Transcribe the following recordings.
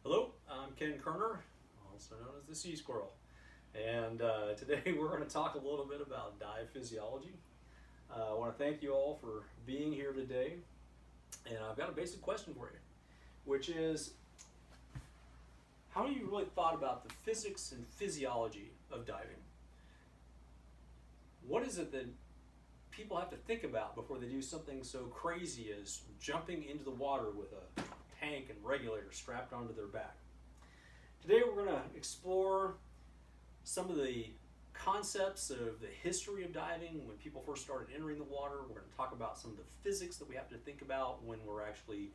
Hello, I'm Ken Kerner, also known as the Sea Squirrel. And today we're going to talk a little bit about dive physiology. I want to thank you all for being here today. And I've got a basic question for you, which is, how have you really thought about the physics and physiology of diving? What is it that people have to think about before they do something so crazy as jumping into the water with a tank and regulator strapped onto their back? Today we're going to explore some of the concepts of the history of diving when people first started entering the water. We're going to talk about some of the physics that we have to think about when we're actually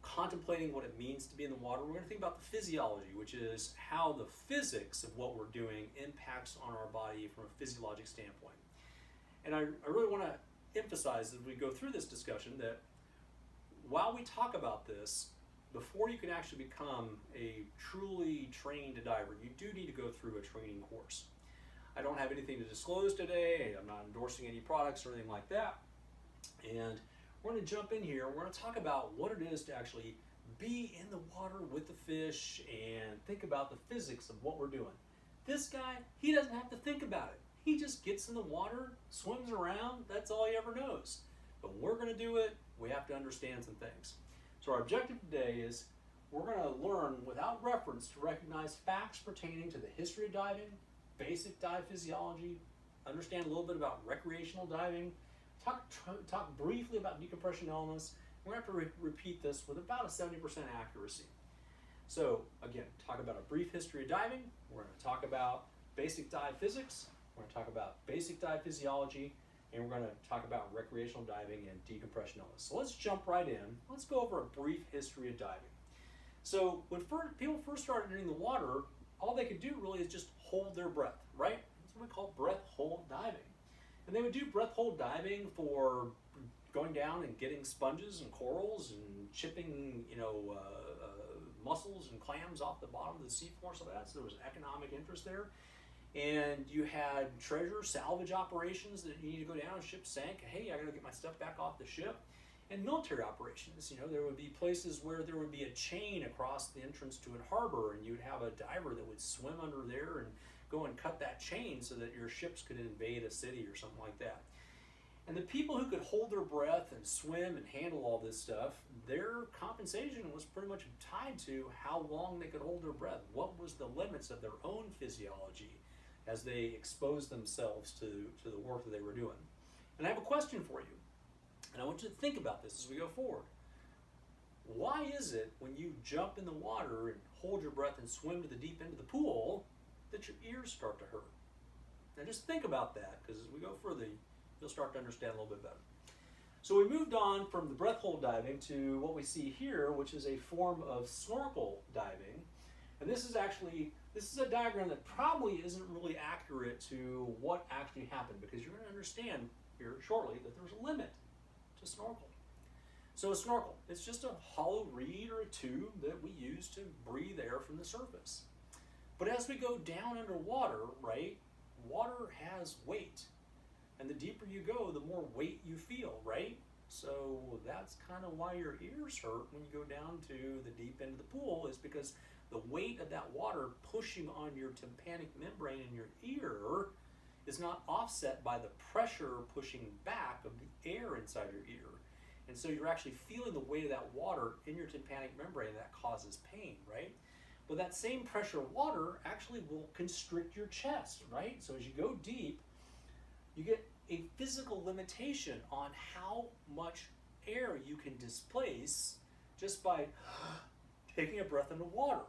contemplating what it means to be in the water. We're going to think about the physiology, which is how the physics of what we're doing impacts on our body from a physiologic standpoint. And I really want to emphasize as we go through this discussion that while we talk about this, before you can actually become a truly trained diver, you do need to go through a training course. I don't have anything to disclose today. I'm not endorsing any products or anything like that. And we're going to jump in here. We're going to talk about what it is to actually be in the water with the fish and think about the physics of what we're doing. This guy, he doesn't have to think about it. He just gets in the water, swims around, that's all he ever knows. But when we're going to do it, we have to understand some things. So our objective today is we're going to learn without reference to recognize facts pertaining to the history of diving, basic dive physiology, understand a little bit about recreational diving, talk briefly about decompression elements. We're going to have to repeat this with about a 70% accuracy. So again, talk about a brief history of diving. We're going to talk about basic dive physics. We're going to talk about basic dive physiology, and we're going to talk about recreational diving and decompression elements. So let's jump right in. Let's go over a brief history of diving. So when people first started entering the water, all they could do really is just hold their breath, right? That's what we call breath hold diving. And they would do breath hold diving for going down and getting sponges and corals and chipping, mussels and clams off the bottom of the seafloor. So there was economic interest there. And you had treasure salvage operations that you need to go down, ship sank. Hey, I got to get my stuff back off the ship. And military operations, there would be places where there would be a chain across the entrance to a harbor, and you would have a diver that would swim under there and go and cut that chain so that your ships could invade a city or something like that. And the people who could hold their breath and swim and handle all this stuff, their compensation was pretty much tied to how long they could hold their breath. What was the limits of their own physiology as they exposed themselves to the work that they were doing. And I have a question for you, and I want you to think about this as we go forward. Why is it when you jump in the water and hold your breath and swim to the deep end of the pool that your ears start to hurt? Now just think about that, because as we go further, you'll start to understand a little bit better. So we moved on from the breath hold diving to what we see here, which is a form of snorkel diving. And this is a diagram that probably isn't really accurate to what actually happened, because you're going to understand here shortly that there's a limit to snorkel. So a snorkel, it's just a hollow reed or a tube that we use to breathe air from the surface. But as we go down underwater, right, water has weight. And the deeper you go, the more weight you feel, right? So that's kind of why your ears hurt when you go down to the deep end of the pool, is because the weight of that water pushing on your tympanic membrane in your ear is not offset by the pressure pushing back of the air inside your ear. And so you're actually feeling the weight of that water in your tympanic membrane. That causes pain, right? But that same pressure water actually will constrict your chest, right? So as you go deep, you get a physical limitation on how much air you can displace just by taking a breath underwater.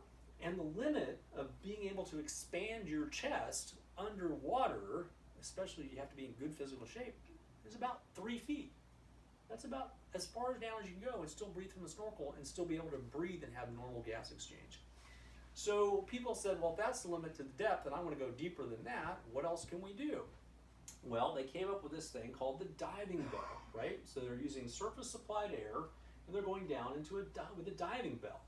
And the limit of being able to expand your chest underwater, especially you have to be in good physical shape, is about 3 feet. That's about as far down as you can go and still breathe from the snorkel and still be able to breathe and have normal gas exchange. So people said, well, if that's the limit to the depth and I want to go deeper than that, what else can we do? Well, they came up with this thing called the diving bell, right? So they're using surface supplied air and they're going down into with a diving bell.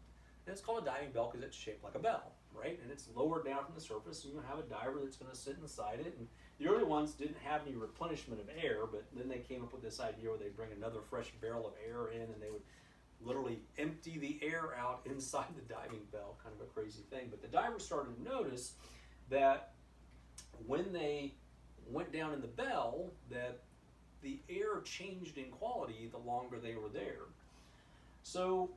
And it's called a diving bell because it's shaped like a bell, right? And it's lowered down from the surface, and you have a diver that's going to sit inside it. And the early ones didn't have any replenishment of air, but then they came up with this idea where they bring another fresh barrel of air in, and they would literally empty the air out inside the diving bell, kind of a crazy thing. But the divers started to notice that when they went down in the bell, that the air changed in quality the longer they were there. So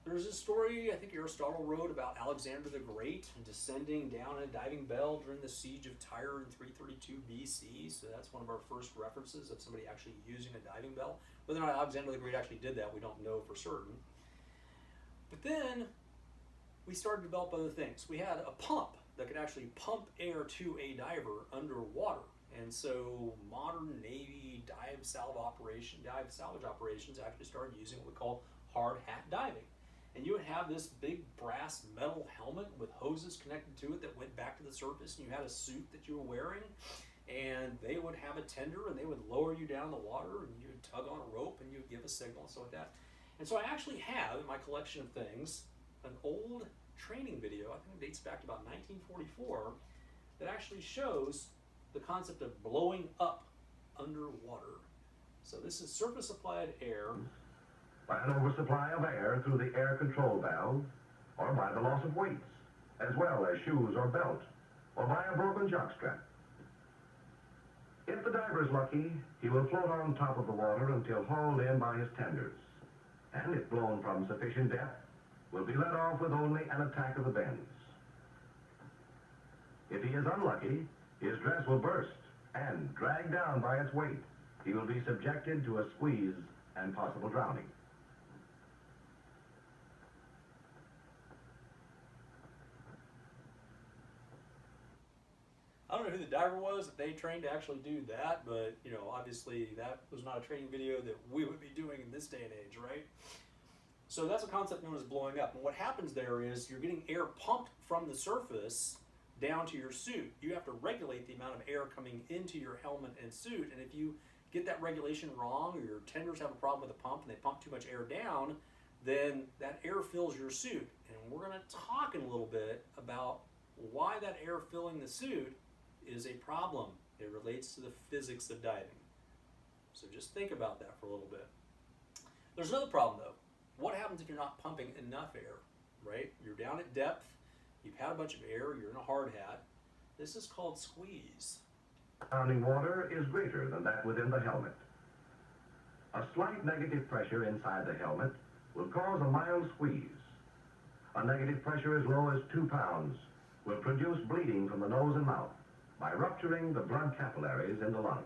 there's a story, I think Aristotle wrote, about Alexander the Great descending down a diving bell during the siege of Tyre in 332 BC. So that's one of our first references of somebody actually using a diving bell. Whether or not Alexander the Great actually did that, we don't know for certain. But then we started to develop other things. We had a pump that could actually pump air to a diver underwater. And so modern Navy dive salvage operations actually started using what we call hard hat diving. And you would have this big brass metal helmet with hoses connected to it that went back to the surface, and you had a suit that you were wearing, and they would have a tender, and they would lower you down the water, and you would tug on a rope, and you would give a signal, and so like that. And so I actually have in my collection of things an old training video, I think it dates back to about 1944, that actually shows the concept of blowing up underwater. So this is surface applied air. By an oversupply of air through the air control valve, or by the loss of weights, as well as shoes or belt, or by a broken jockstrap. If the diver is lucky, he will float on top of the water until hauled in by his tenders, and if blown from sufficient depth, will be let off with only an attack of the bends. If he is unlucky, his dress will burst, and, dragged down by its weight, he will be subjected to a squeeze and possible drowning. I don't know who the diver was that they trained to actually do that, but you know, obviously that was not a training video that we would be doing in this day and age, right? So that's a concept known as blowing up. And what happens there is you're getting air pumped from the surface down to your suit. You have to regulate the amount of air coming into your helmet and suit, and if you get that regulation wrong, or your tenders have a problem with the pump and they pump too much air down, then that air fills your suit. And we're going to talk in a little bit about why that air filling the suit is a problem. It relates to the physics of diving. So just think about that for a little bit. There's another problem though. What happens if you're not pumping enough air, right? You're down at depth, you've had a bunch of air, you're in a hard hat. This is called squeeze. Surrounding water is greater than that within the helmet. A slight negative pressure inside the helmet will cause a mild squeeze. A negative pressure as low as 2 pounds will produce bleeding from the nose and mouth by rupturing the blood capillaries in the lungs.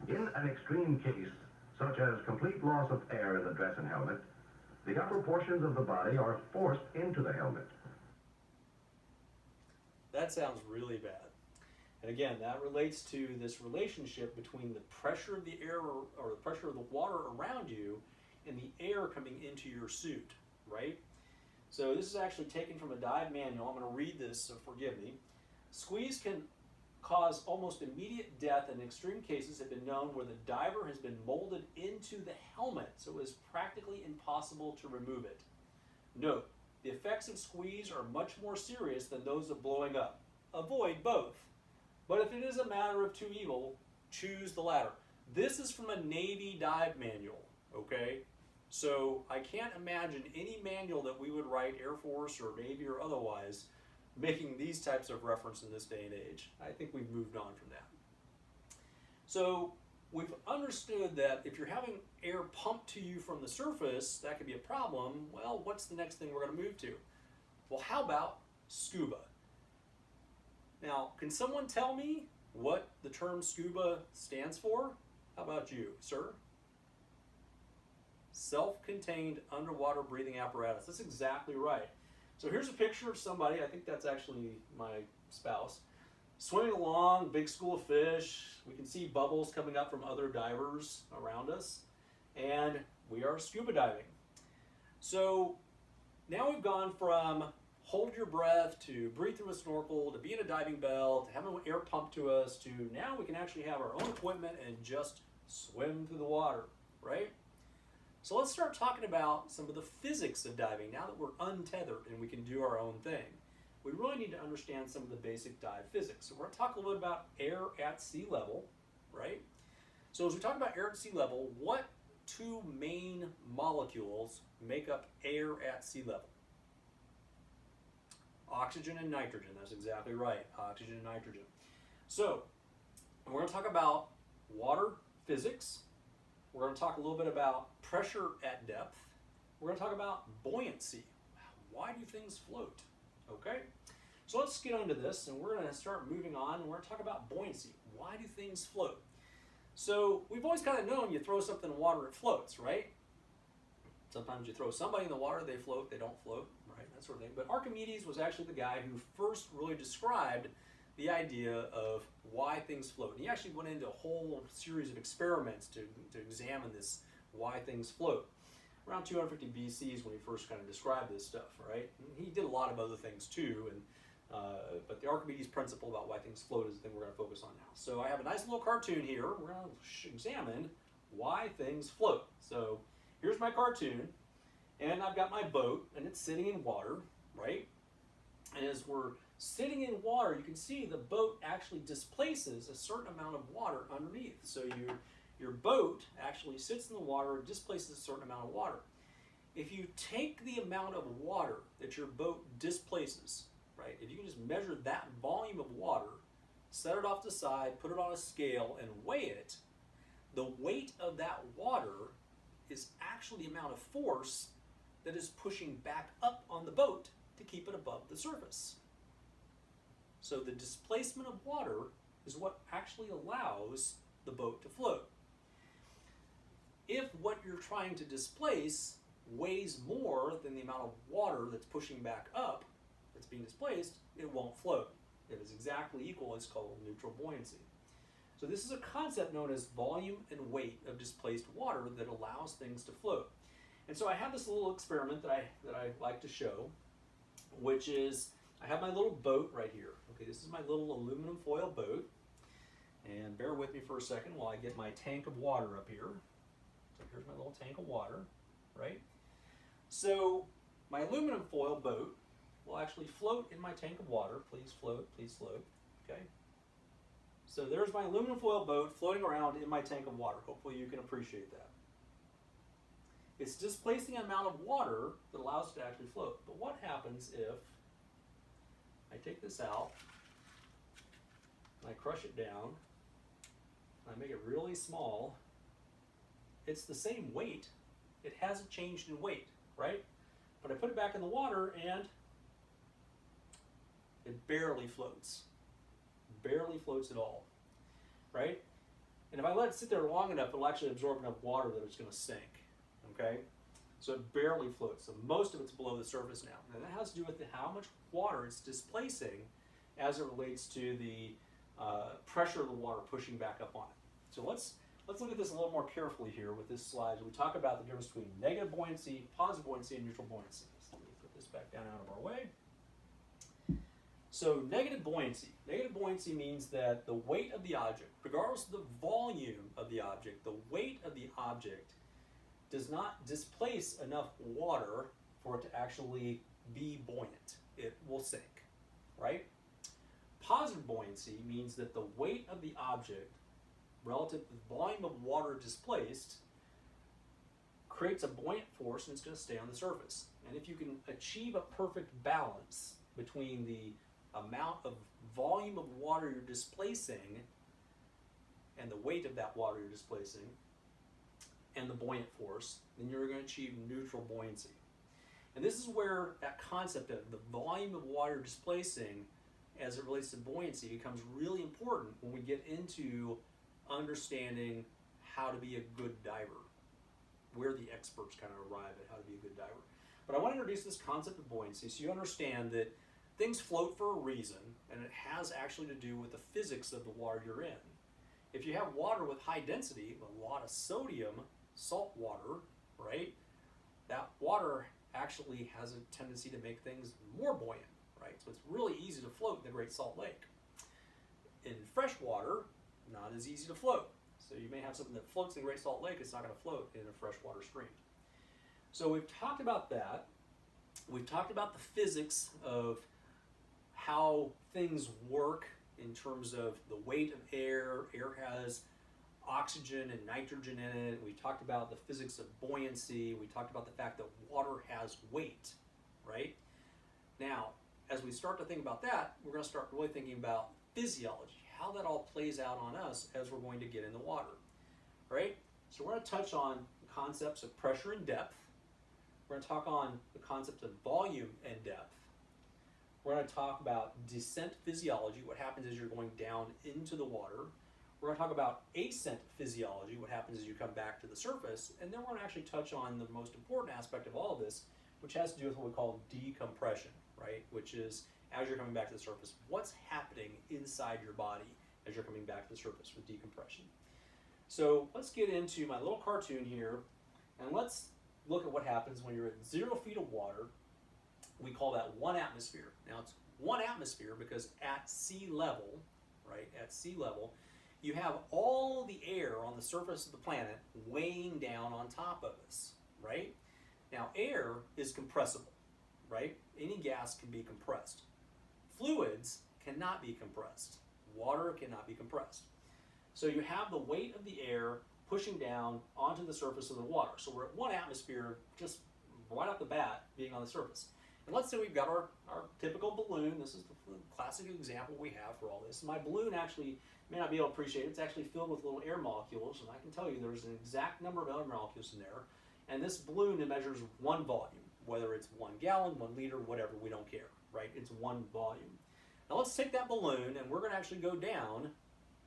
In an extreme case, such as complete loss of air in the dress and helmet, the upper portions of the body are forced into the helmet. That sounds really bad. And again, that relates to this relationship between the pressure of the air or the pressure of the water around you and the air coming into your suit, right? So this is actually taken from a dive manual. I'm going to read this, so forgive me. Squeeze can cause almost immediate death, and in extreme cases have been known where the diver has been molded into the helmet, so it is practically impossible to remove it. Note, the effects of squeeze are much more serious than those of blowing up. Avoid both. But if it is a matter of two evil, choose the latter. This is from a Navy dive manual, okay? So I can't imagine any manual that we would write, Air Force or Navy or otherwise, making these types of reference in this day and age. I think we've moved on from that. So we've understood that if you're having air pumped to you from the surface, that could be a problem. Well, what's the next thing we're going to move to? Well, how about scuba? Now, can someone tell me what the term scuba stands for? How about you, sir? Self-contained underwater breathing apparatus. That's exactly right. So here's a picture of somebody, I think that's actually my spouse, swimming along, big school of fish. We can see bubbles coming up from other divers around us, and we are scuba diving. So now we've gone from hold your breath to breathe through a snorkel to be in a diving bell to have an air pump to us to now we can actually have our own equipment and just swim through the water, right? So let's start talking about some of the physics of diving now that we're untethered and we can do our own thing. We really need to understand some of the basic dive physics. So we're going to talk a little bit about air at sea level, right? So as we talk about air at sea level, what two main molecules make up air at sea level? Oxygen and nitrogen. That's exactly right. Oxygen and nitrogen. So, we're going to talk about water physics. We're going to talk a little bit about pressure at depth. We're going to talk about buoyancy. Why do things float? Okay? So let's get into this, and we're going to start moving on, and we're going to talk about buoyancy. Why do things float? So we've always kind of known you throw something in water, it floats, right? Sometimes you throw somebody in the water, they float, they don't float, right? That sort of thing. But Archimedes was actually the guy who first really described the idea of why things float. And he actually went into a whole series of experiments to examine this, why things float. Around 250 BC is when he first kind of described this stuff, right? And he did a lot of other things too, and but the Archimedes principle about why things float is the thing we're going to focus on now. So I have a nice little cartoon here. We're going to examine why things float. So here's my cartoon, and I've got my boat, and it's sitting in water, right? And as we're sitting in water, you can see the boat actually displaces a certain amount of water underneath. So your boat actually sits in the water, displaces a certain amount of water. If you take the amount of water that your boat displaces, right, if you can just measure that volume of water, set it off to the side, put it on a scale, and weigh it, the weight of that water is actually the amount of force that is pushing back up on the boat to keep it above the surface. So the displacement of water is what actually allows the boat to float. If what you're trying to displace weighs more than the amount of water that's pushing back up, that's being displaced, it won't float. If it's exactly equal, it's called neutral buoyancy. So this is a concept known as volume and weight of displaced water that allows things to float. And so I have this little experiment that I like to show, which is I have my little boat right here. Okay, this is my little aluminum foil boat. And bear with me for a second while I get my tank of water up here. So here's my little tank of water, right? So my aluminum foil boat will actually float in my tank of water. Please float, okay? So there's my aluminum foil boat floating around in my tank of water. Hopefully you can appreciate that. It's displacing an amount of water that allows it to actually float. But what happens if I take this out, and I crush it down, and I make it really small? It's the same weight. It hasn't changed in weight, right? But I put it back in the water, and it barely floats. Barely floats at all, right? And if I let it sit there long enough, it'll actually absorb enough water that it's going to sink, okay? So it barely floats. So most of it's below the surface now. And that has to do with how much water it's displacing as it relates to the pressure of the water pushing back up on it. So let's look at this a little more carefully here with this slide. We talk about the difference between negative buoyancy, positive buoyancy, and neutral buoyancy. So let me put this back down out of our way. So negative buoyancy. Negative buoyancy means that the weight of the object, regardless of the volume of the object, the weight of the object does not displace enough water for it to actually be buoyant. It will sink, right? Positive buoyancy means that the weight of the object relative to the volume of water displaced creates a buoyant force, and it's going to stay on the surface. And if you can achieve a perfect balance between the amount of volume of water you're displacing and the weight of that water you're displacing and the buoyant force, then you're going to achieve neutral buoyancy. And this is where that concept of the volume of water displacing as it relates to buoyancy becomes really important when we get into understanding how to be a good diver, where the experts kind of arrive at how to be a good diver. But I want to introduce this concept of buoyancy so you understand that things float for a reason, and it has actually to do with the physics of the water you're in. If you have water with high density, a lot of sodium, salt water, right, that water actually has a tendency to make things more buoyant, right? So it's really easy to float in the Great Salt Lake. In fresh water, not as easy to float. So you may have something that floats in the Great Salt Lake, it's not going to float in a freshwater stream. So we've talked about that. We've talked about the physics of how things work in terms of the weight of air. Air has oxygen and nitrogen in it. We talked about the physics of buoyancy. We talked about the fact that water has weight, right? Now, as we start to think about that, we're going to start really thinking about physiology, how that all plays out on us as we're going to get in the water, right? So we're going to touch on the concepts of pressure and depth. We're going to talk on the concepts of volume and depth. We're going to talk about descent physiology, what happens as you're going down into the water. We're going to talk about ascent physiology, what happens as you come back to the surface. And then we're going to actually touch on the most important aspect of all of this, which has to do with what we call decompression, right? Which is, as you're coming back to the surface, what's happening inside your body as you're coming back to the surface with decompression. So let's get into my little cartoon here, and let's look at what happens when you're at 0 feet of water. We call that 1 atmosphere. Now it's 1 atmosphere because at sea level, right, at sea level, you have all the air on the surface of the planet weighing down on top of us, right? Now air is compressible, right? Any gas can be compressed. Fluids cannot be compressed. Water cannot be compressed. So you have the weight of the air pushing down onto the surface of the water. So we're at 1 atmosphere just right off the bat being on the surface. And let's say we've got our typical balloon. This is the classic example we have for all this. My balloon actually, you may not be able to appreciate it, it's actually filled with little air molecules, and I can tell you there's an exact number of air molecules in there. And this balloon, it measures 1 volume, whether it's 1 gallon, 1 liter, whatever, we don't care, right? It's 1 volume. Now let's take that balloon and we're going to actually go down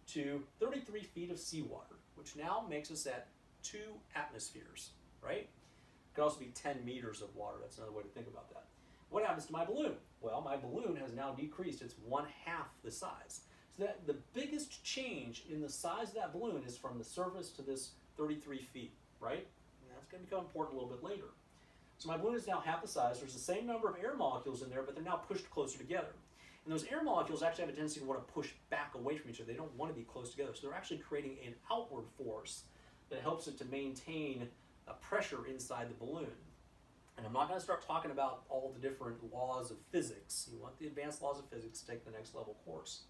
to 33 feet of seawater, which now makes us at 2 atmospheres, right? It could also be 10 meters of water. That's another way to think about that. What happens to my balloon? Well, my balloon has now decreased. It's 1/2 the size. So that the biggest change in the size of that balloon is from the surface to this 33 feet, right? And that's going to become important a little bit later. So my balloon is now half the size. There's the same number of air molecules in there, but they're now pushed closer together. And those air molecules actually have a tendency to want to push back away from each other. They don't want to be close together. So they're actually creating an outward force that helps it to maintain a pressure inside the balloon. And I'm not going to start talking about all the different laws of physics. You want the advanced laws of physics to take the next level course.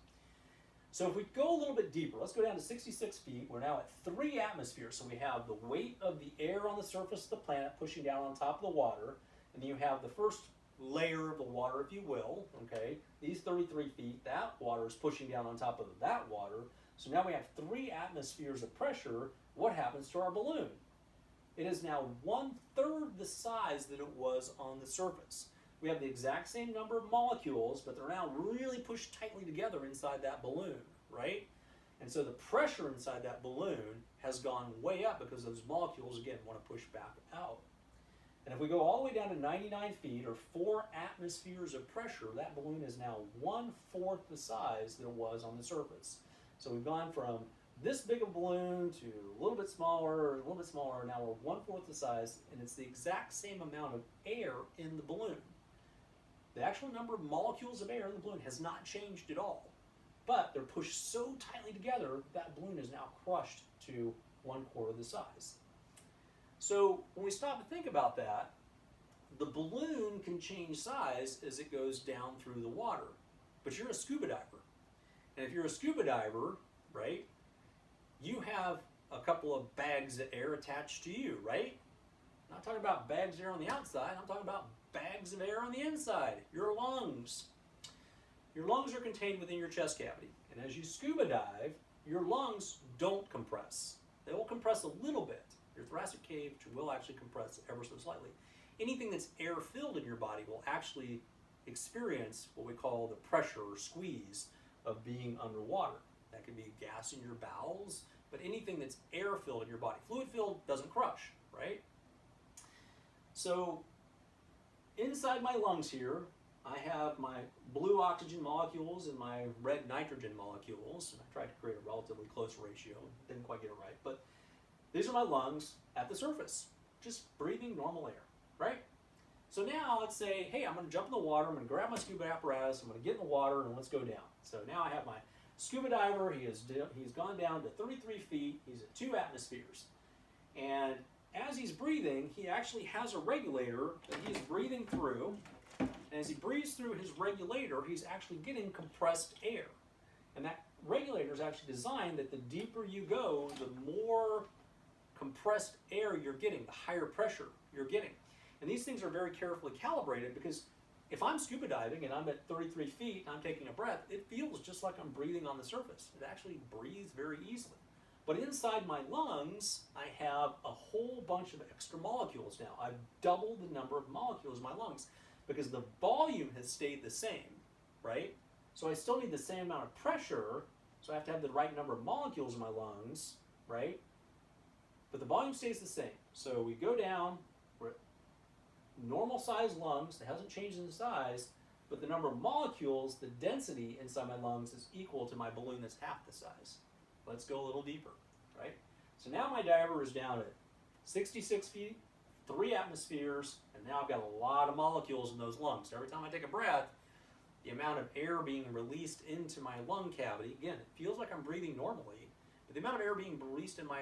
So if we go a little bit deeper, let's go down to 66 feet. We're now at 3 atmospheres. So we have the weight of the air on the surface of the planet pushing down on top of the water. And then you have the first layer of the water, if you will, okay? These 33 feet, that water is pushing down on top of that water. So now we have 3 atmospheres of pressure. What happens to our balloon? It is now 1/3 the size that it was on the surface. We have the exact same number of molecules, but they're now really pushed tightly together inside that balloon, right? And so the pressure inside that balloon has gone way up because those molecules, again, want to push back out. And if we go all the way down to 99 feet, or 4 atmospheres of pressure, that balloon is now 1/4 the size that it was on the surface. So we've gone from this big a balloon to a little bit smaller, now we're 1/4 the size, and it's the exact same amount of air in the balloon. The actual number of molecules of air in the balloon has not changed at all, but they're pushed so tightly together that balloon is now crushed to 1/4 the size. So when we stop to think about that, the balloon can change size as it goes down through the water, but you're a scuba diver. And if you're a scuba diver, right, you have a couple of bags of air attached to you, right? I'm not talking about bags of air on the outside, I'm talking about bags of air on the inside, your lungs. Your lungs are contained within your chest cavity, and as you scuba dive, your lungs don't compress. They will compress a little bit. Your thoracic cage will actually compress ever so slightly. Anything that's air-filled in your body will actually experience what we call the pressure or squeeze of being underwater. That could be gas in your bowels, but anything that's air-filled in your body. Fluid-filled doesn't crush, right? So inside my lungs here, I have my blue oxygen molecules and my red nitrogen molecules. And I tried to create a relatively close ratio. Didn't quite get it right, but these are my lungs at the surface, just breathing normal air, right? So now let's say, hey, I'm going to jump in the water. I'm going to grab my scuba apparatus. I'm going to get in the water and let's go down. So now I have my scuba diver. He's gone down to 33 feet. He's at 2 atmospheres. And as he's breathing, he actually has a regulator that he's breathing through. And as he breathes through his regulator, he's actually getting compressed air. And that regulator is actually designed that the deeper you go, the more compressed air you're getting, the higher pressure you're getting. And these things are very carefully calibrated because if I'm scuba diving and I'm at 33 feet and I'm taking a breath, it feels just like I'm breathing on the surface. It actually breathes very easily. But inside my lungs, I have a whole bunch of extra molecules now. I've doubled the number of molecules in my lungs because the volume has stayed the same, right? So I still need the same amount of pressure, so I have to have the right number of molecules in my lungs, right? But the volume stays the same. So we go down, we're at normal size lungs, it hasn't changed in size, but the number of molecules, the density inside my lungs is equal to my balloon that's half the size. Let's go a little deeper, right? So now my diver is down at 66 feet, 3 atmospheres, and now I've got a lot of molecules in those lungs. Every time I take a breath, the amount of air being released into my lung cavity, again, it feels like I'm breathing normally, but the amount of air being released into my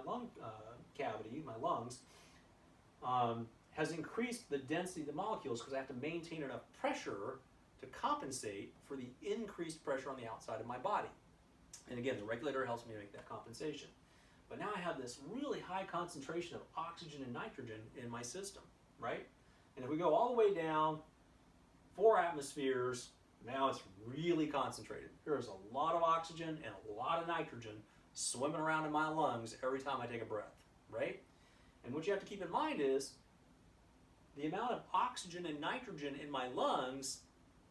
lung cavity, my lungs, has increased the density of the molecules because I have to maintain enough pressure to compensate for the increased pressure on the outside of my body. And again, the regulator helps me make that compensation. But now I have this really high concentration of oxygen and nitrogen in my system, right? And if we go all the way down, 4 atmospheres, now it's really concentrated. There's a lot of oxygen and a lot of nitrogen swimming around in my lungs every time I take a breath, right? And what you have to keep in mind is the amount of oxygen and nitrogen in my lungs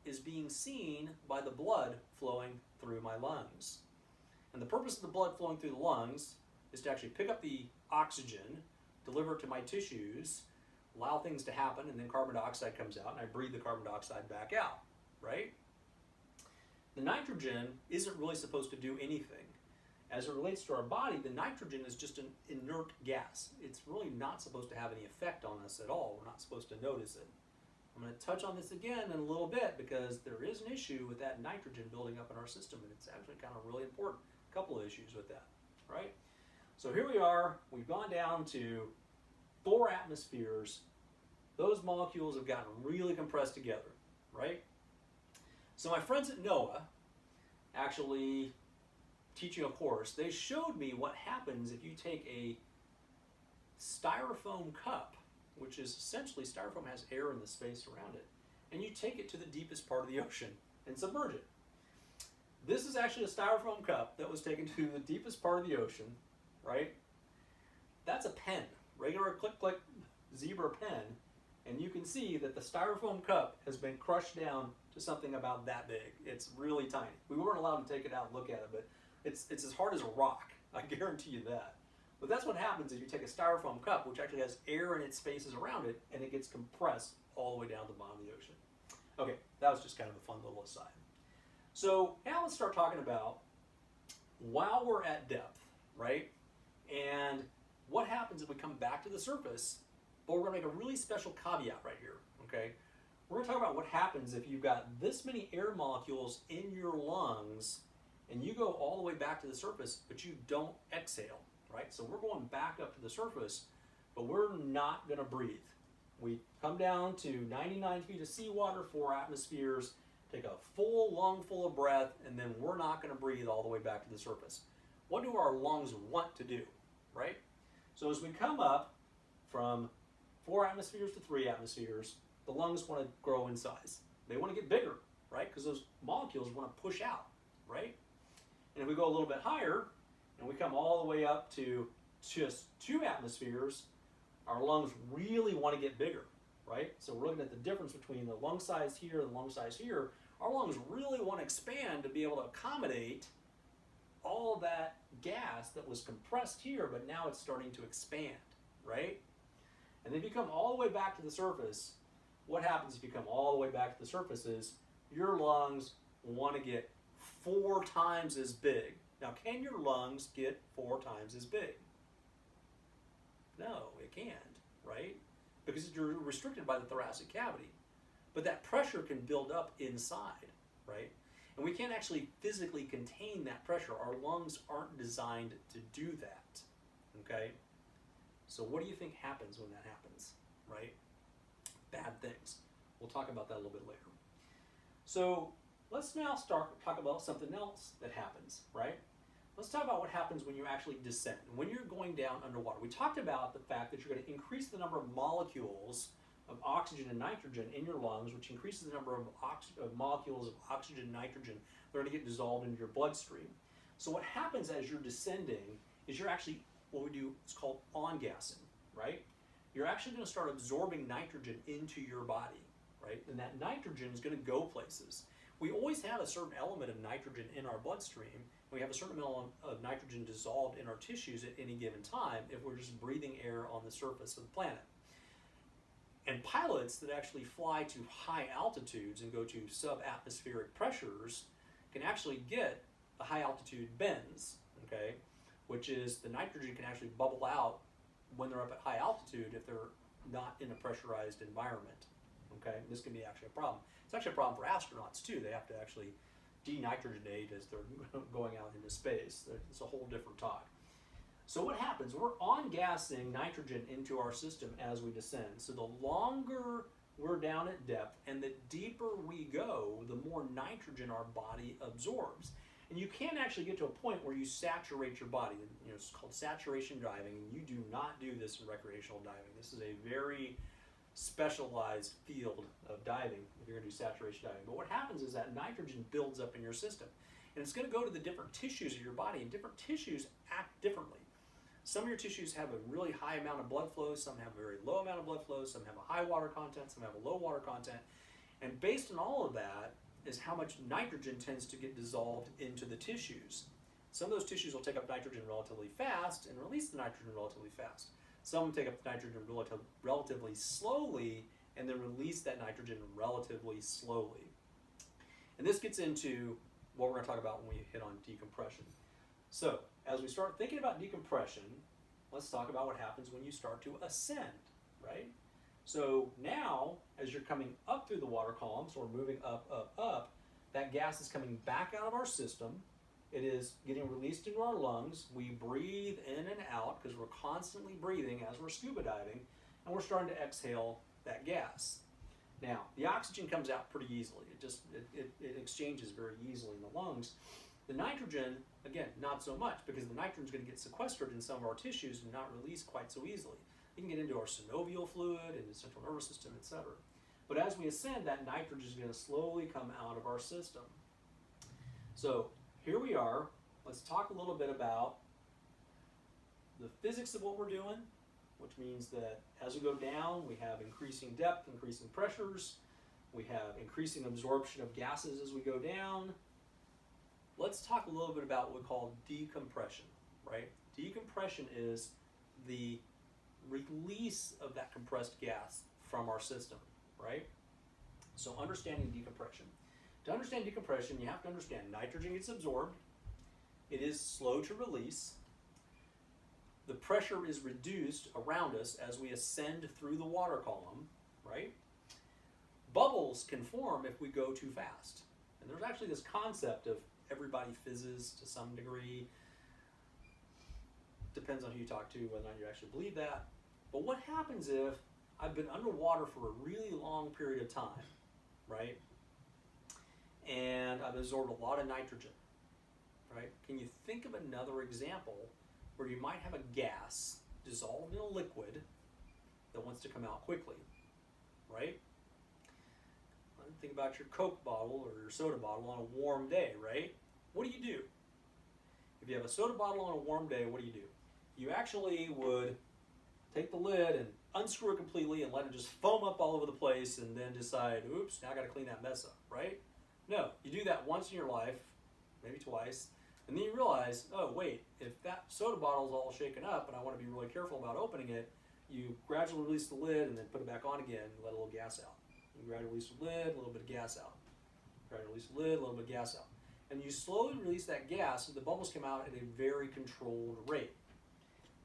is being seen by the blood flowing through my lungs. And the purpose of the blood flowing through the lungs is to actually pick up the oxygen, deliver it to my tissues, allow things to happen, and then carbon dioxide comes out, and I breathe the carbon dioxide back out, right? The nitrogen isn't really supposed to do anything. As it relates to our body, the nitrogen is just an inert gas. It's really not supposed to have any effect on us at all. We're not supposed to notice it. I'm going to touch on this again in a little bit because there is an issue with that nitrogen building up in our system, and it's actually kind of really important. A couple of issues with that, right? So here we are. We've gone down to 4 atmospheres. Those molecules have gotten really compressed together, right? So my friends at NOAA, actually teaching a course, they showed me what happens if you take a styrofoam cup, which is essentially styrofoam has air in the space around it, and you take it to the deepest part of the ocean and submerge it. This is actually a styrofoam cup that was taken to the deepest part of the ocean, right? That's a pen, regular click-click zebra pen, and you can see that the styrofoam cup has been crushed down to something about that big. It's really tiny. We weren't allowed to take it out and look at it, but it's as hard as a rock. I guarantee you that. But that's what happens if you take a styrofoam cup, which actually has air in its spaces around it, and it gets compressed all the way down to the bottom of the ocean. Okay, that was just kind of a fun little aside. So now let's start talking about while we're at depth, right? And what happens if we come back to the surface, but we're going to make a really special caveat right here, okay? We're going to talk about what happens if you've got this many air molecules in your lungs and you go all the way back to the surface, but you don't exhale, right? So we're going back up to the surface, but we're not going to breathe. We come down to 99 feet of seawater, 4 atmospheres, take a full lung full of breath, and then we're not going to breathe all the way back to the surface. What do our lungs want to do, right? So as we come up from 4 atmospheres to 3 atmospheres, the lungs want to grow in size. They want to get bigger, right? Because those molecules want to push out, right? And if we go a little bit higher, and we come all the way up to just 2 atmospheres, our lungs really want to get bigger, right? So we're looking at the difference between the lung size here and the lung size here. Our lungs really want to expand to be able to accommodate all that gas that was compressed here, but now it's starting to expand, right? And if you come all the way back to the surface, what happens if you come all the way back to the surface is your lungs want to get 4 times as big. Now, can your lungs get 4 times as big? No, it can't, right? Because you're restricted by the thoracic cavity. But that pressure can build up inside, right? And we can't actually physically contain that pressure. Our lungs aren't designed to do that, okay? So what do you think happens when that happens, right? Bad things. We'll talk about that a little bit later. So let's now talk about something else that happens, right? Let's talk about what happens when you actually descend, when you're going down underwater. We talked about the fact that you're going to increase the number of molecules of oxygen and nitrogen in your lungs, which increases the number of molecules of oxygen and nitrogen that are going to get dissolved into your bloodstream. So what happens as you're descending is you're actually, what we do is called on-gassing, right? You're actually going to start absorbing nitrogen into your body, right? And that nitrogen is going to go places. We always have a certain element of nitrogen in our bloodstream. We have a certain amount of nitrogen dissolved in our tissues at any given time if we're just breathing air on the surface of the planet. And pilots that actually fly to high altitudes and go to subatmospheric pressures can actually get a high altitude bends, okay? Which is the nitrogen can actually bubble out when they're up at high altitude if they're not in a pressurized environment, okay? This can be actually a problem. It's actually a problem for astronauts too. They have to actually denitrogenate as they're going out into space. It's a whole different talk. So what happens? We're on-gassing nitrogen into our system as we descend. So the longer we're down at depth and the deeper we go, the more nitrogen our body absorbs. And you can actually get to a point where you saturate your body. You know, it's called saturation diving, and you do not do this in recreational diving. This is a very specialized field of diving if you're going to do saturation diving. But what happens is that nitrogen builds up in your system, and it's going to go to the different tissues of your body, and different tissues act differently. Some of your tissues have a really high amount of blood flow, some have a very low amount of blood flow, some have a high water content, some have a low water content, and based on all of that is how much nitrogen tends to get dissolved into the tissues. Some of those tissues will take up nitrogen relatively fast and release the nitrogen relatively fast. Some take up the nitrogen relatively slowly and then release that nitrogen relatively slowly. And this gets into what we're going to talk about when we hit on decompression. So, as we start thinking about decompression, let's talk about what happens when you start to ascend, right? So now, as you're coming up through the water column, so we're moving up, up, up, that gas is coming back out of our system. It is getting released into our lungs. We breathe in and out because we're constantly breathing as we're scuba diving, and we're starting to exhale that gas. Now, the oxygen comes out pretty easily. It exchanges very easily in the lungs. The nitrogen, again, not so much, because the nitrogen is going to get sequestered in some of our tissues and not released quite so easily. It can get into our synovial fluid, into the central nervous system, etc. But as we ascend, that nitrogen is going to slowly come out of our system. So here we are. Let's talk a little bit about the physics of what we're doing, which means that as we go down, we have increasing depth, increasing pressures. We have increasing absorption of gases as we go down. Let's talk a little bit about what we call decompression, right? Decompression is the release of that compressed gas from our system, right? So understanding decompression. To understand decompression, you have to understand nitrogen gets absorbed. It is slow to release. The pressure is reduced around us as we ascend through the water column, right? Bubbles can form if we go too fast. And there's actually this concept of everybody fizzes to some degree. Depends on who you talk to, whether or not you actually believe that. But what happens if I've been underwater for a really long period of time, right? And I've absorbed a lot of nitrogen, right? Can you think of another example where you might have a gas dissolved in a liquid that wants to come out quickly, right? Think about your Coke bottle or your soda bottle on a warm day, right? What do? If you have a soda bottle on a warm day, what do? You actually would take the lid and unscrew it completely and let it just foam up all over the place and then decide, oops, now I got to clean that mess up, right? No, you do that once in your life, maybe twice, and then you realize, oh wait, if that soda bottle is all shaken up and I want to be really careful about opening it, you gradually release the lid and then put it back on again and let a little gas out. You gradually release the lid, a little bit of gas out. Gradually release the lid, a little bit of gas out. And you slowly release that gas so the bubbles come out at a very controlled rate.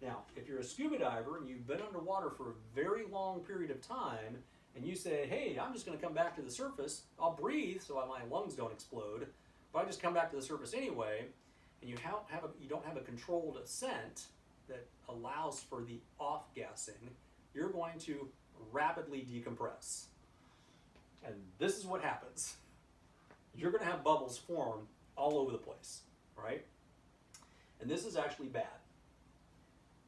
Now, if you're a scuba diver and you've been underwater for a very long period of time, and you say, hey, I'm just going to come back to the surface, I'll breathe so my lungs don't explode, but I just come back to the surface anyway, and you don't have a controlled ascent that allows for the off-gassing, you're going to rapidly decompress. And this is what happens. you're going to have bubbles form all over the place, right? And this is actually bad.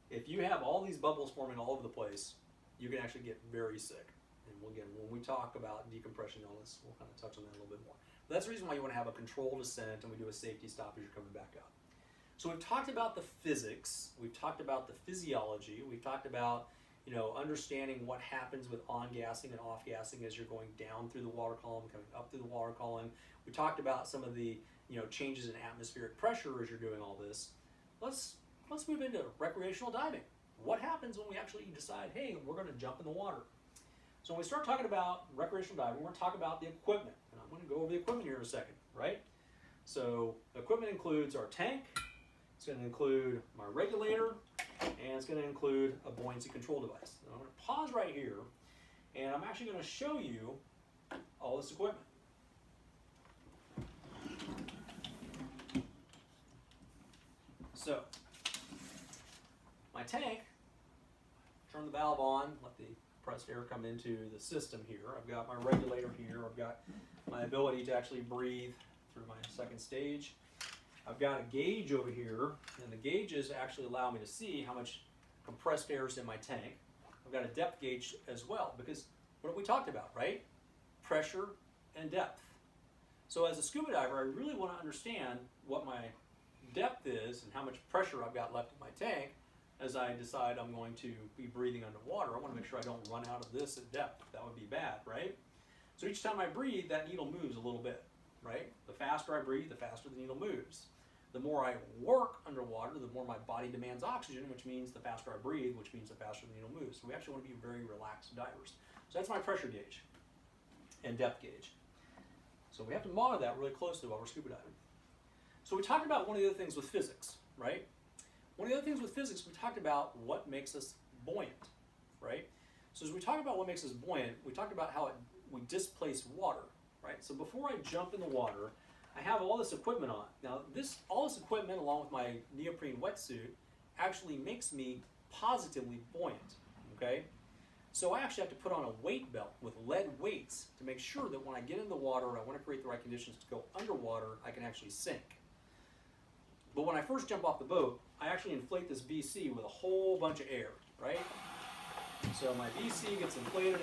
If you have all these bubbles forming all over the place, you can actually get very sick. And again, when we talk about decompression illness, we'll kind of touch on that a little bit more. But that's the reason why you want to have a controlled descent, and we do a safety stop as you're coming back up. So we've talked about the physics, we've talked about the physiology, we've talked about understanding what happens with on-gassing and off-gassing as you're going down through the water column, coming up through the water column. We talked about some of the changes in atmospheric pressure as you're doing all this. Let's move into recreational diving. What happens when we actually decide, hey, we're going to jump in the water? So when we start talking about recreational diving, we're going to talk about the equipment. And I'm going to go over the equipment here in a second, right? So equipment includes our tank, it's going to include my regulator, and it's going to include a buoyancy control device. Now I'm going to pause right here, and I'm actually going to show you all this equipment. So, my tank, turn the valve on, let the compressed air come into the system here. I've got my regulator here. I've got my ability to actually breathe through my second stage. I've got a gauge over here, and the gauges actually allow me to see how much compressed air is in my tank. I've got a depth gauge as well, because what have we talked about, right? Pressure and depth. So as a scuba diver, I really want to understand what my depth is and how much pressure I've got left in my tank as I decide I'm going to be breathing underwater. I want to make sure I don't run out of this at depth. That would be bad, right? So each time I breathe, that needle moves a little bit, right? The faster I breathe, the faster the needle moves. The more I work underwater, the more my body demands oxygen, which means the faster I breathe, which means the faster the needle moves. So we actually want to be very relaxed divers. So that's my pressure gauge and depth gauge. So we have to monitor that really closely while we're scuba diving. So we talked about one of the other things with physics, right? One of the other things with physics, we talked about what makes us buoyant, right? So as we talk about what makes us buoyant, we talked about how we displace water, right? So before I jump in the water, I have all this equipment on. Now, all this equipment, along with my neoprene wetsuit, actually makes me positively buoyant, okay? So I actually have to put on a weight belt with lead weights to make sure that when I get in the water and I want to create the right conditions to go underwater, I can actually sink. But when I first jump off the boat, I actually inflate this BC with a whole bunch of air, right? So my BC gets inflated,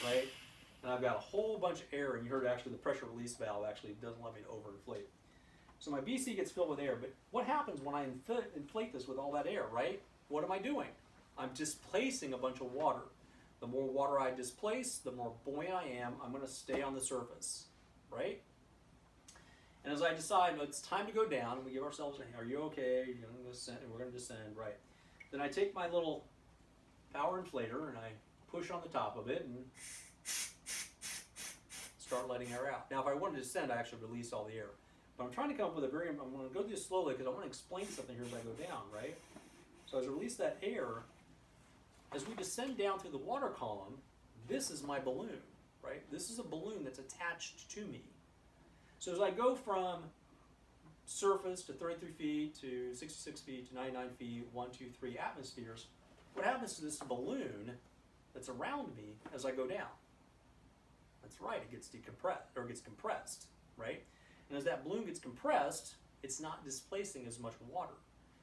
right? And I've got a whole bunch of air, and you heard actually the pressure release valve actually doesn't let me overinflate. So my BC gets filled with air, but what happens when I inflate this with all that air, right? What am I doing? I'm displacing a bunch of water. The more water I displace, the more buoyant I am. I'm going to stay on the surface, right? And as I decide it's time to go down, we give ourselves a, are you okay? You're going to descend, and we're going to descend, right? Then I take my little power inflator and I push on the top of it and start letting air out. Now, if I want to descend, I actually release all the air. But I'm trying to come up with I'm going to go this slowly because I want to explain something here as I go down, right? So as I release that air, as we descend down through the water column, this is my balloon, right? This is a balloon that's attached to me. So as I go from surface to 33 feet to 66 feet to 99 feet, 1, 2, 3 atmospheres, what happens to this balloon that's around me as I go down? That's right, it gets decompressed, or gets compressed, right? And as that balloon gets compressed, it's not displacing as much water.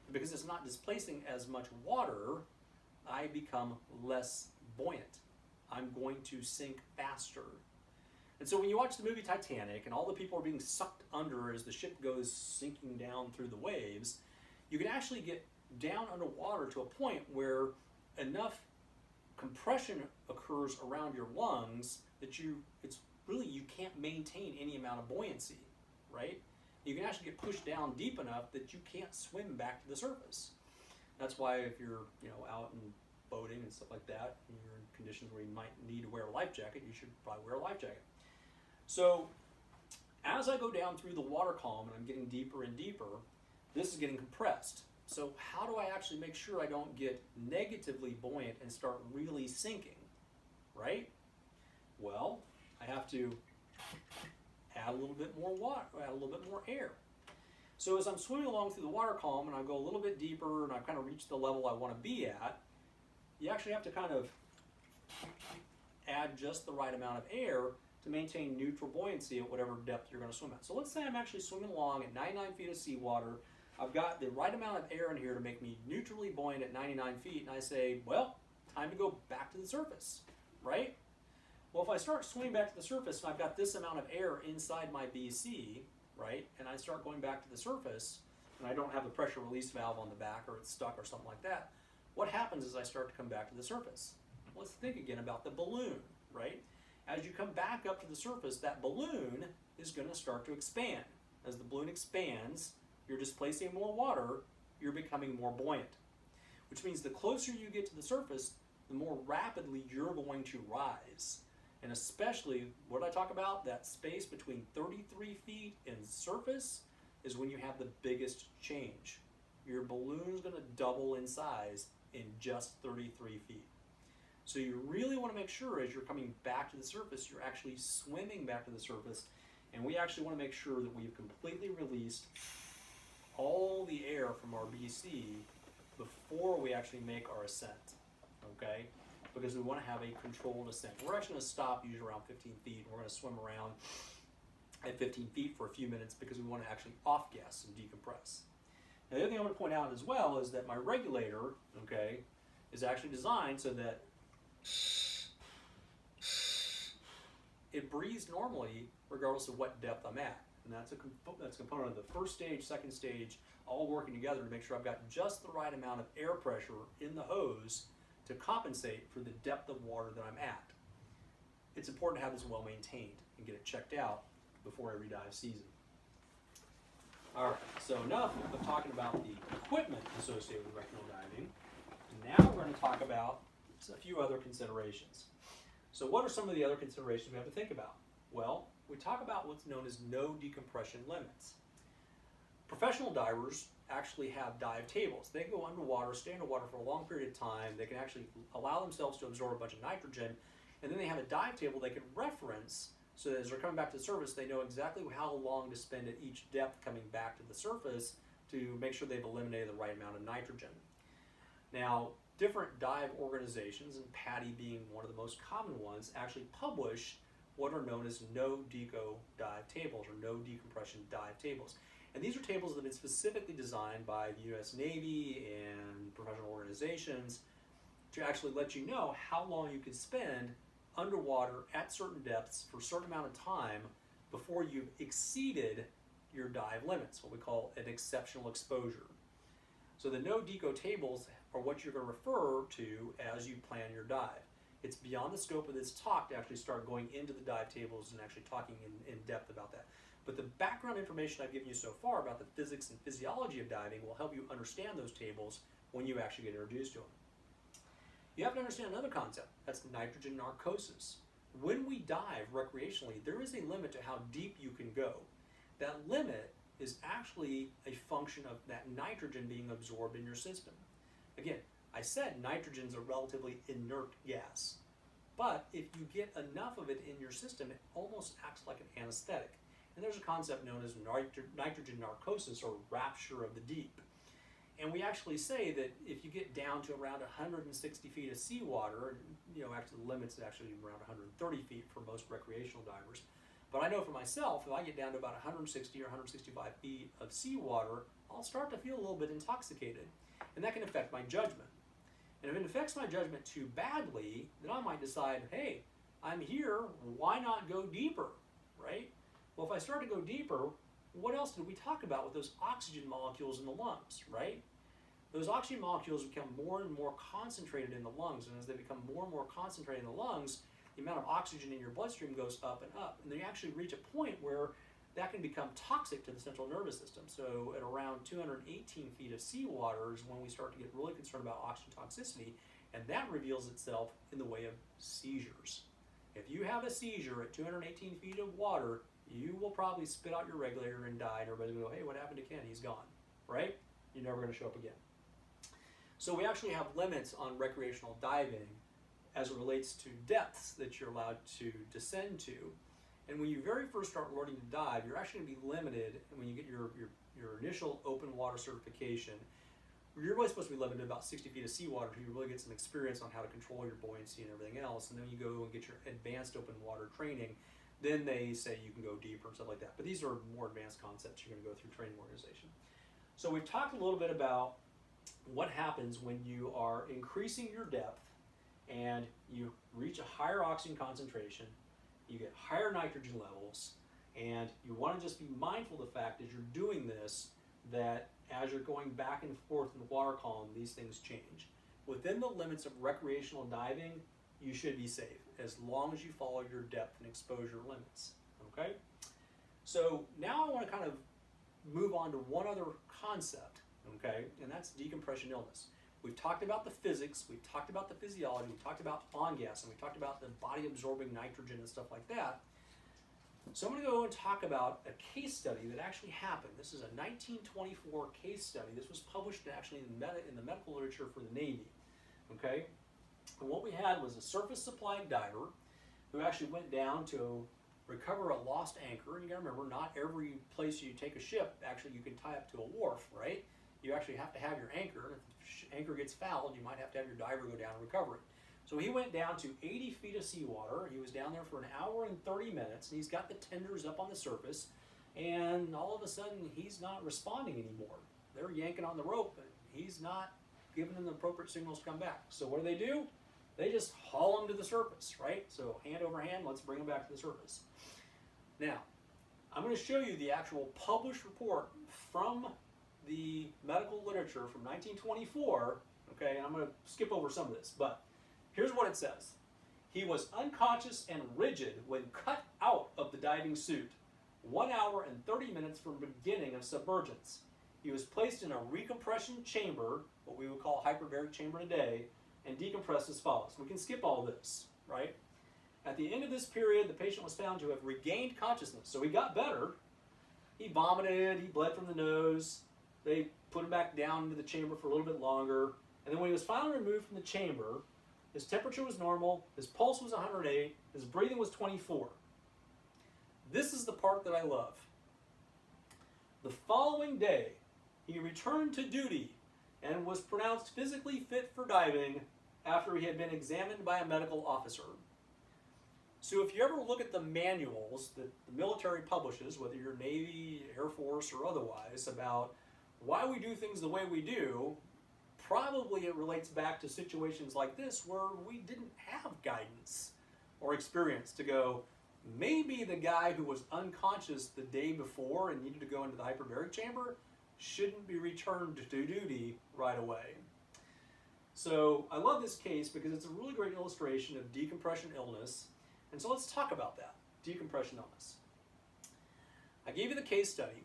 And because it's not displacing as much water, I become less buoyant. I'm going to sink faster. And so when you watch the movie Titanic and all the people are being sucked under as the ship goes sinking down through the waves, you can actually get down underwater to a point where enough compression occurs around your lungs that you can't maintain any amount of buoyancy, right? You can actually get pushed down deep enough that you can't swim back to the surface. That's why if you're out and boating and stuff like that, and you're in conditions where you might need to wear a life jacket, you should probably wear a life jacket. So as I go down through the water column and I'm getting deeper and deeper, this is getting compressed. So how do I actually make sure I don't get negatively buoyant and start really sinking, right? Well, I have to add a little bit more water, add a little bit more air. So as I'm swimming along through the water column and I go a little bit deeper and I kind of reach the level I want to be at, you actually have to kind of add just the right amount of air to maintain neutral buoyancy at whatever depth you're going to swim at. So let's say I'm actually swimming along at 99 feet of seawater. I've got the right amount of air in here to make me neutrally buoyant at 99 feet, and I say, well, time to go back to the surface, right? Well, if I start swimming back to the surface and I've got this amount of air inside my BC, right, and I start going back to the surface, and I don't have the pressure release valve on the back, or it's stuck or something like that, what happens is I start to come back to the surface. Let's think again about the balloon, right? As you come back up to the surface, that balloon is going to start to expand. As the balloon expands, you're displacing more water, you're becoming more buoyant. Which means the closer you get to the surface, the more rapidly you're going to rise. And especially, what did I talk about? That space between 33 feet and surface is when you have the biggest change. Your balloon's going to double in size in just 33 feet. So you really want to make sure as you're coming back to the surface, you're actually swimming back to the surface. And we actually want to make sure that we've completely released all the air from our BC before we actually make our ascent, okay? Because we want to have a controlled ascent. We're actually going to stop usually around 15 feet. We're going to swim around at 15 feet for a few minutes because we want to actually off-gas and decompress. Now, the other thing I want to point out as well is that my regulator, okay, is actually designed so that it breathes normally regardless of what depth I'm at. And that's a component of the first stage, second stage, all working together to make sure I've got just the right amount of air pressure in the hose to compensate for the depth of water that I'm at. It's important to have this well maintained and get it checked out before every dive season. All right, so enough of talking about the equipment associated with recreational diving. Now we're going to talk about a few other considerations. So what are some of the other considerations we have to think about? Well, we talk about what's known as no decompression limits. Professional divers actually have dive tables. They go underwater, stay underwater for a long period of time. They can actually allow themselves to absorb a bunch of nitrogen, and then they have a dive table they can reference so that as they're coming back to the surface, they know exactly how long to spend at each depth coming back to the surface to make sure they've eliminated the right amount of nitrogen. Now, different dive organizations, and PADI being one of the most common ones, actually publish what are known as no deco dive tables or no decompression dive tables. And these are tables that have been specifically designed by the US Navy and professional organizations to actually let you know how long you can spend underwater at certain depths for a certain amount of time before you've exceeded your dive limits, what we call an exceptional exposure. So the no deco tables are what you're going to refer to as you plan your dive. It's beyond the scope of this talk to actually start going into the dive tables and actually talking in depth about that. But the background information I've given you so far about the physics and physiology of diving will help you understand those tables when you actually get introduced to them. You have to understand another concept, that's nitrogen narcosis. When we dive recreationally, there is a limit to how deep you can go. That limit is actually a function of that nitrogen being absorbed in your system. Again, I said nitrogen is a relatively inert gas, but if you get enough of it in your system, it almost acts like an anesthetic. And there's a concept known as nitrogen narcosis, or rapture of the deep. And we actually say that if you get down to around 160 feet of seawater, actually the limit's actually around 130 feet for most recreational divers. But I know for myself, if I get down to about 160 or 165 feet of seawater, I'll start to feel a little bit intoxicated. And that can affect my judgment. And if it affects my judgment too badly, then I might decide, hey, I'm here, why not go deeper, right? Well, if I start to go deeper, what else did we talk about with those oxygen molecules in the lungs, right? Those oxygen molecules become more and more concentrated in the lungs, and as they become more and more concentrated in the lungs, the amount of oxygen in your bloodstream goes up and up. And they actually reach a point where that can become toxic to the central nervous system. So at around 218 feet of seawater is when we start to get really concerned about oxygen toxicity, and that reveals itself in the way of seizures. If you have a seizure at 218 feet of water, you will probably spit out your regulator and die, and everybody will go, hey, what happened to Ken? He's gone, right? You're never going to show up again. So we actually have limits on recreational diving as it relates to depths that you're allowed to descend to. And when you very first start learning to dive, you're actually going to be limited. And when you get your initial open water certification, you're really supposed to be limited to about 60 feet of seawater until you really get some experience on how to control your buoyancy and everything else. And then you go and get your advanced open water training. then they say you can go deeper and stuff like that. But these are more advanced concepts you're going to go through training organization. So we've talked a little bit about what happens when you are increasing your depth and you reach a higher oxygen concentration, you get higher nitrogen levels, and you want to just be mindful of the fact as you're doing this that as you're going back and forth in the water column, these things change. Within the limits of recreational diving, you should be safe as long as you follow your depth and exposure limits. Okay? So now I want to kind of move on to one other concept, okay, and that's decompression illness. We've talked about the physics, we've talked about the physiology, we've talked about on gas, and we've talked about the body absorbing nitrogen and stuff like that. So I'm going to go and talk about a case study that actually happened. This is a 1924 case study. This was published actually in the medical literature for the Navy. Okay, and what we had was a surface supplied diver who actually went down to recover a lost anchor. And you got to remember, not every place you take a ship actually you can tie up to a wharf, right? You actually have to have your anchor. If the anchor gets fouled, you might have to have your diver go down and recover it. So he went down to 80 feet of seawater. He was down there for an hour and 30 minutes, and he's got the tenders up on the surface, and all of a sudden he's not responding anymore. They're yanking on the rope, and he's not giving them the appropriate signals to come back. So what do? They just haul him to the surface, right? So hand over hand, let's bring him back to the surface. Now, I'm going to show you the actual published report from the medical literature from 1924, okay, and I'm going to skip over some of this, but here's what it says. He was unconscious and rigid when cut out of the diving suit, 1 hour and 30 minutes from beginning of submergence. He was placed in a recompression chamber, what we would call a hyperbaric chamber today, and decompressed as follows. We can skip all this, right? At the end of this period, the patient was found to have regained consciousness, so he got better. He vomited, he bled from the nose. They put him back down into the chamber for a little bit longer, and then when he was finally removed from the chamber, his temperature was normal, his pulse was 108, his breathing was 24. This is the part that I love. The following day, he returned to duty and was pronounced physically fit for diving after he had been examined by a medical officer. So if you ever look at the manuals that the military publishes, whether you're Navy, Air Force, or otherwise, about why we do things the way we do, probably it relates back to situations like this where we didn't have guidance or experience to go, maybe the guy who was unconscious the day before and needed to go into the hyperbaric chamber shouldn't be returned to duty right away. So I love this case because it's a really great illustration of decompression illness. And so let's talk about that, decompression illness. I gave you the case study.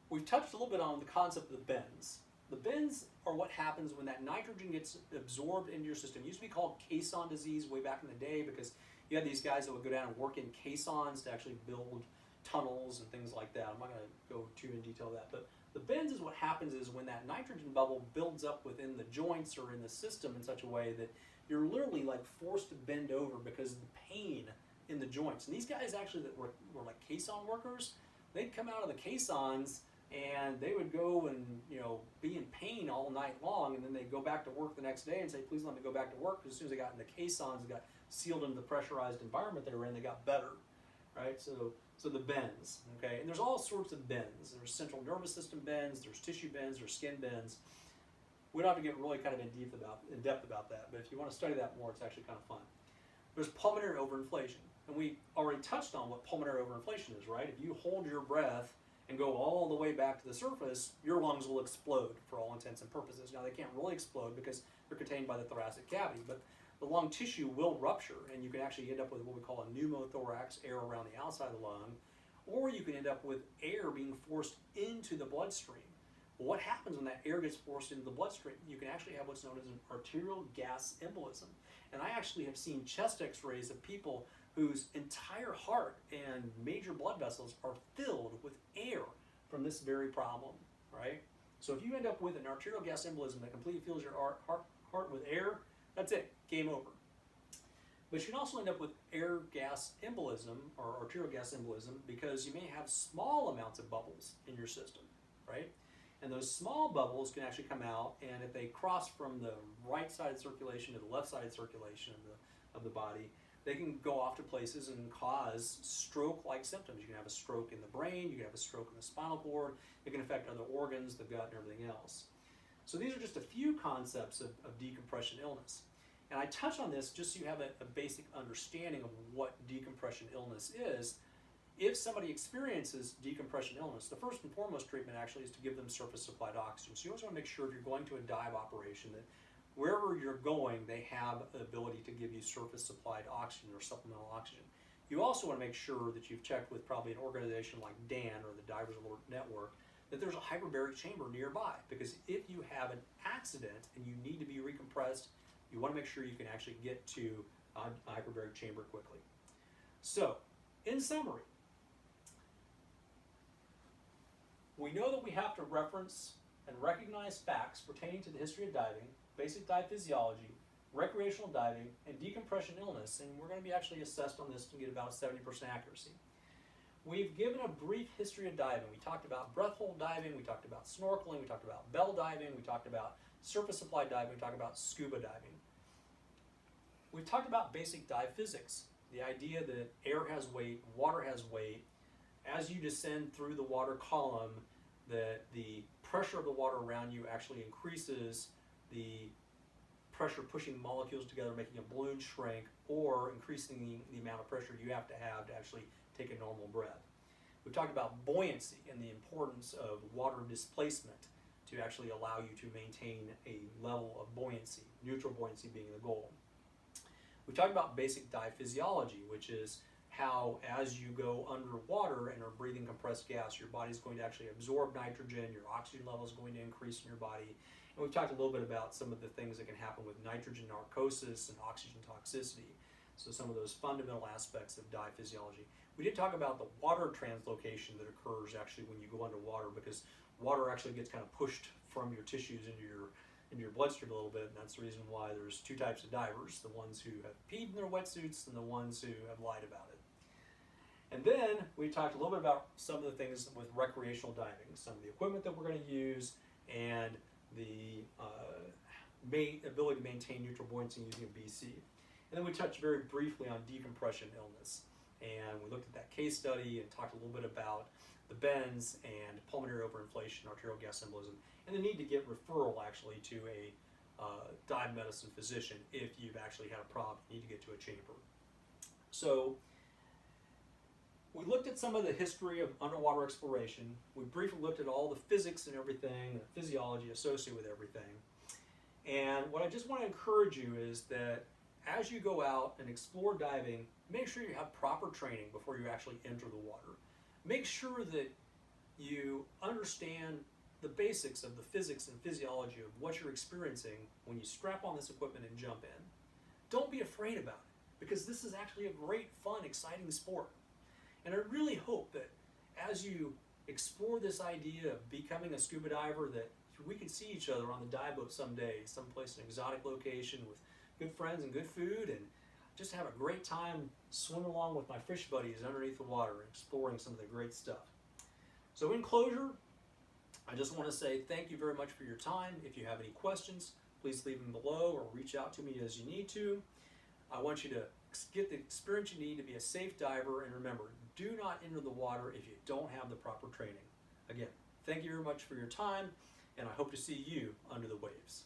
We've touched a little bit on the concept of the bends. The bends are what happens when that nitrogen gets absorbed into your system. It used to be called caisson disease way back in the day because you had these guys that would go down and work in caissons to actually build tunnels and things like that. I'm not going to go too in detail that, but the bends is what happens is when that nitrogen bubble builds up within the joints or in the system in such a way that you're literally like forced to bend over because of the pain in the joints. And these guys actually that were like caisson workers, they'd come out of the caissons and they would go and, you know, be in pain all night long, and then they'd go back to work the next day and say, please let me go back to work, because as soon as they got in the caissons and got sealed into the pressurized environment they were in, they got better, right? So the bends, okay? And there's all sorts of bends. There's central nervous system bends, there's tissue bends, there's skin bends. We don't have to get really kind of in depth about that, but if you want to study that more, it's actually kind of fun. There's pulmonary overinflation, and we already touched on what pulmonary overinflation is, right? If you hold your breath and go all the way back to the surface, your lungs will explode for all intents and purposes. Now, they can't really explode because they're contained by the thoracic cavity, but the lung tissue will rupture, and you can actually end up with what we call a pneumothorax, air around the outside of the lung, or you can end up with air being forced into the bloodstream. Well, what happens when that air gets forced into the bloodstream? You can actually have what's known as an arterial gas embolism. And I actually have seen chest x-rays of people whose entire heart and major blood vessels are filled with air from this very problem, right? So if you end up with an arterial gas embolism that completely fills your heart with air, that's it, game over. But you can also end up with air gas embolism or arterial gas embolism because you may have small amounts of bubbles in your system, right? And those small bubbles can actually come out, and if they cross from the right side circulation to the left side circulation of the body, they can go off to places and cause stroke-like symptoms. You can have a stroke in the brain, you can have a stroke in the spinal cord, it can affect other organs, the gut, and everything else. So these are just a few concepts of decompression illness. And I touch on this just so you have a basic understanding of what decompression illness is. If somebody experiences decompression illness, the first and foremost treatment actually is to give them surface supplied oxygen. So you always want to make sure if you're going to a dive operation that wherever you're going, they have the ability to give you surface supplied oxygen or supplemental oxygen. You also want to make sure that you've checked with probably an organization like DAN or the Divers Alert Network that there's a hyperbaric chamber nearby, because if you have an accident and you need to be recompressed, you want to make sure you can actually get to a hyperbaric chamber quickly. So, in summary, we know that we have to reference and recognize facts pertaining to the history of diving, basic dive physiology, recreational diving, and decompression illness, and we're going to be actually assessed on this to get about a 70% accuracy. We've given a brief history of diving. We talked about breath hold diving, we talked about snorkeling, we talked about bell diving, we talked about surface supplied diving, we talked about scuba diving. We've talked about basic dive physics, the idea that air has weight, water has weight. As you descend through the water column, that the pressure of the water around you actually increases the pressure pushing molecules together, making a balloon shrink, or increasing the amount of pressure you have to actually take a normal breath. We've talked about buoyancy and the importance of water displacement to actually allow you to maintain a level of buoyancy, neutral buoyancy being the goal. We've talked about basic dive physiology, which is how as you go underwater and are breathing compressed gas, your body's going to actually absorb nitrogen, your oxygen level is going to increase in your body. And we've talked a little bit about some of the things that can happen with nitrogen narcosis and oxygen toxicity. So some of those fundamental aspects of dive physiology. We did talk about the water translocation that occurs actually when you go underwater, because water actually gets kind of pushed from your tissues into your bloodstream a little bit, and that's the reason why there's two types of divers, the ones who have peed in their wetsuits and the ones who have lied about it. And then we talked a little bit about some of the things with recreational diving, some of the equipment that we're going to use, and the ability to maintain neutral buoyancy using a BC. And then we touched very briefly on decompression illness. And we looked at that case study and talked a little bit about the bends and pulmonary overinflation, arterial gas embolism, and the need to get referral actually to a dive medicine physician if you've actually had a problem, you need to get to a chamber. So we looked at some of the history of underwater exploration. We briefly looked at all the physics and everything, and the physiology associated with everything. And what I just want to encourage you is that as you go out and explore diving, make sure you have proper training before you actually enter the water. Make sure that you understand the basics of the physics and physiology of what you're experiencing when you strap on this equipment and jump in. Don't be afraid about it, because this is actually a great, fun, exciting sport. And I really hope that as you explore this idea of becoming a scuba diver, that we can see each other on the dive boat someday, someplace, an exotic location with good friends and good food, and just have a great time swimming along with my fish buddies underneath the water and exploring some of the great stuff. So in closure, I just want to say thank you very much for your time. If you have any questions, please leave them below or reach out to me as you need to. I want you to get the experience you need to be a safe diver, and remember, do not enter the water if you don't have the proper training. Again, thank you very much for your time, and I hope to see you under the waves.